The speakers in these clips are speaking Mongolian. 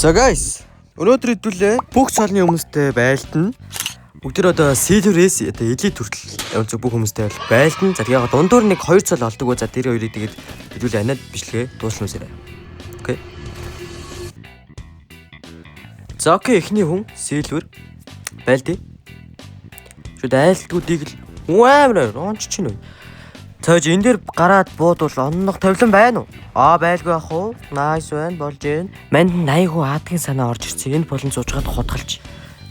За guys, өнөөдөр хэдүүлээ бүх цолны хүмүүстэй байлтна. Бүгд одоо Silver-ээс одоо элит хүртэл онцгой бүх хүмүүстэй байлтна. За тэгээ дундуур нэг 2 цол олдог. За тэр хоёрыг тэгээд хэдүүлээ анаад бичлэгээ дуусна үсээрээ. Окей. За окей, эхний хүн Silver байлдээ. Шүд айлтгуудыг л амар онч чинь үү. Цааж энэ дээр гараад буудвал оннох тавилан байна уу? Байлгүй ах уу? Nice байна, болж байна. Манд 80 хүн аадгийн санаа орж ирсэн. Энэ болон зуужгаад хотголж.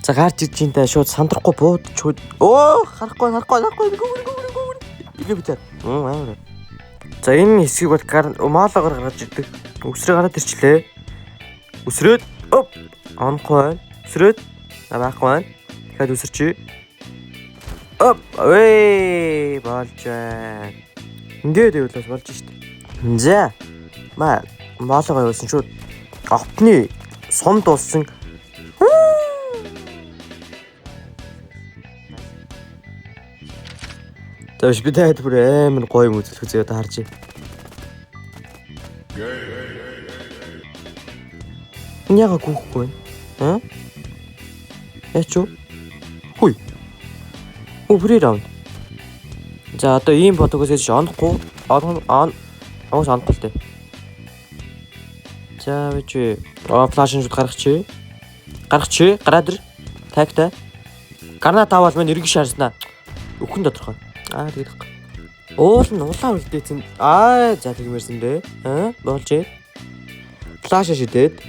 За гарч ирж интэ шууд сандрахгүй буудч. Харахгүй. Игэ битэр. Амар. За энэ хэсгийг бол маалгаар гаргаж ирдэг. Өсрөө гараад ирчлээ. Өсрөөд онохгүй байна. Өсрөөд байхгүй байна. Дахиад өсөрчээ. Болж байна. Ингээд явуулаад болж штт. За. Маалгаа явуулсан шууд автны сум дууссан. Тэвш би таад бүр амар гоё юм үзүүлэх зүйд харж. Няга гүхгүй байна. Яач юу? Хүй. Өврээ раунд. За одоо ийм бодогоос онохгүй. Оноос онохгүй л дээ. За вич флашын шууд гаргачих. Гараад ир. Тагтай. Гарна тавал мань эргэж шаарснаа. Өхөн тодорхой. Тэгээд улаан үлдээсэн. За тэгмэрсэн дээ. Болж ээ. Флаш шидээд.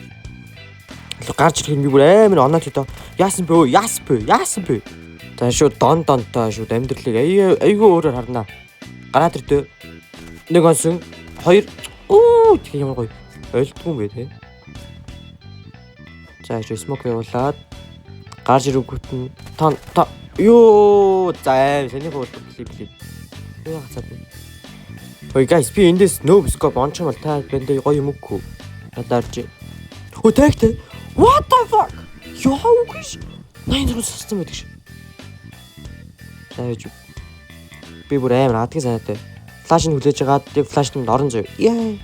Гарч ирэх юм би бүр амар оноод өдөө. Яасан бэ? За шууд донтой шууд амьдралыг айгүй өөрөөр харнаа. Гараад ирдөө. Нэг онсон 2 тэг ямар гоё. Ойлдгүй юм бэ те. За смок явуулаад гарч ирэнгүүт нь за саний буулдаг клип. Яа хацаад. Ой guys би эндээс noob scope ончмал та бэндээ гоё юм өгөхгүй. Надаарч. Тагтай. What the fuck? Яа үгүй. 80 руу сассан байдаг ш. Тааж. Би бүр амар адгийн санаатай. Флаш нь хүлээж агаад тэг флашт нь орон зөө. Яа.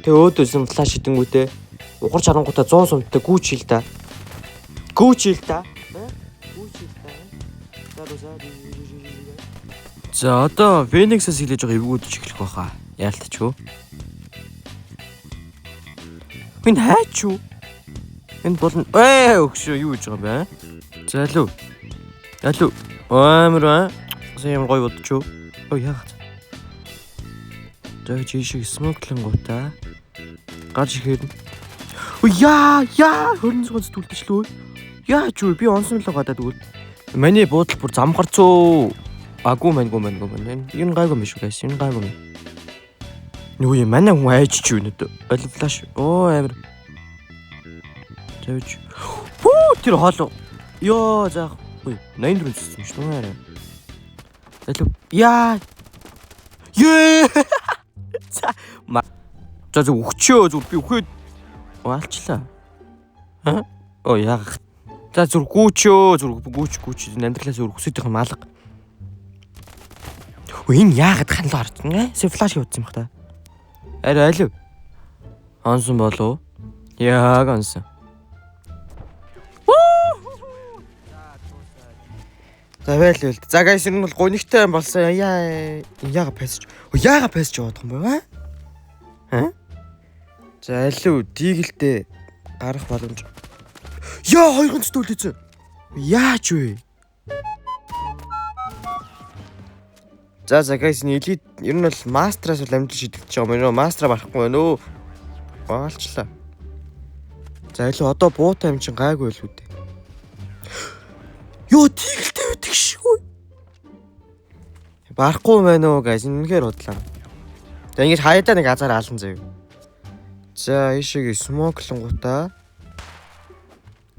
Тэг өөдөөсөн флаш идэнгүүтээ угарч харангуудаа 100 сумтай гүүчил та. За одоо Phoenix-аас хилээж байгаа эвгүүдч эхлэх байхаа. Яалтч юу? Энэ хаач юу? Энэ болно. Өгшөө юу гэж байгаа юм бэ? За алуу. Амар юм гоё бодчих. Яагаад? За чи смоклингуудаа гарч ихээр. Яа, 20 секунд зүтгэлчлөө. Яач юу? Би онсон л гадаад өгөл. Миний буудал бүр замгарцөө. Агуу мань. Энэ гайгүй юм шүү guys. Энэ гайгүй юм. Нүг юм манай хүн айж чи юу нэ? Оли флаш. Амар. Тэвч. Тэр хоолоо. Йоо заах. 84 зүссэн шүү дээ. Алуу. Яа. За өгчөө зүр би өгөөд алчлаа. Яах. За зүр гүүч амьдралаас өргөсөдөх юм алга. Энэ яагаад ханлаа орсон? Флаш явуулсан юм хта. Алуу. Онсон болов. Яг онсон. За байл. За guys энэ бол гонигтай болсон. Яага пасж яваад юм байна. За алуу дигэлтэй гарах боломж. 2 гонцтой үлдээсэн. Яач вэ? За guys энэ элит ер нь бол мастераас бол амжилт шидэгдэж байгаа юм. Мастера барахгүй байна өө. Баалчлаа. За алуу одоо буутай юм чин гайгүй л үү дээ. Дигэлтэй байдаг шүү. Барахгүй байна уу guys үнэхээр бодлоо. За ингэж хайдаа нэг азар аалан заяа. За ийшээ смоклингуудаа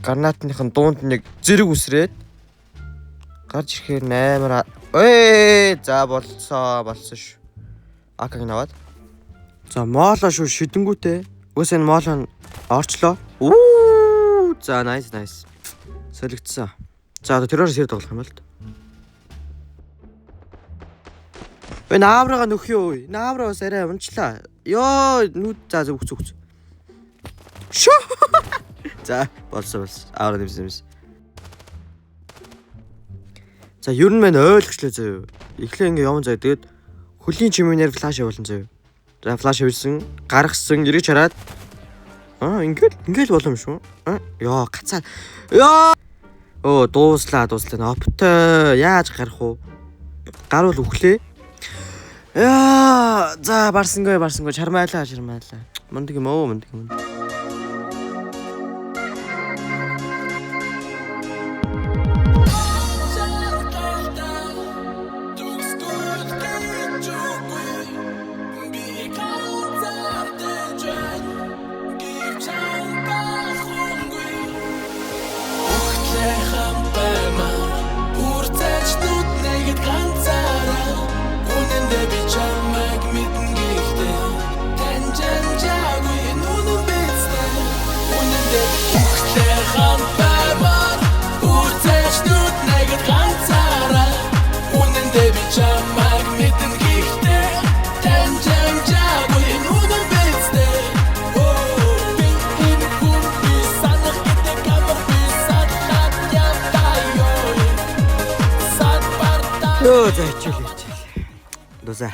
гранатныхын дуунд нэг зэрэг үсрээд гарч ирэхээр 8 за болсон шүү. Акаг наваад. За моолоо шүү шидэнгүүтээ. Үс энэ моолоо орчлоо. За nice. Солигдсон. За одоо тэрээр сэр тоглох юм бол. Нааврага нөхөө. Наавраас арай унчлаа. Нүд за зүгц. Шөө. За болсон. Аавар нэмсэн. За ер нь мань ойлгочлаа заяа. Эхлээ ингээ явна заяа. Тэгээд хөлийн чимээнээр флаш явуулсан заяа. За флаш явуулсан, гаргасан, эргэж хараад ингээл болом шүү. Яа гацаа. Яа. Дууслаа. Оптой яаж гарах уу? Гарвал өглөө. Яа, за барсангүй чармайлаа. Мундаг юм уу? Ёо за хичээлээ. За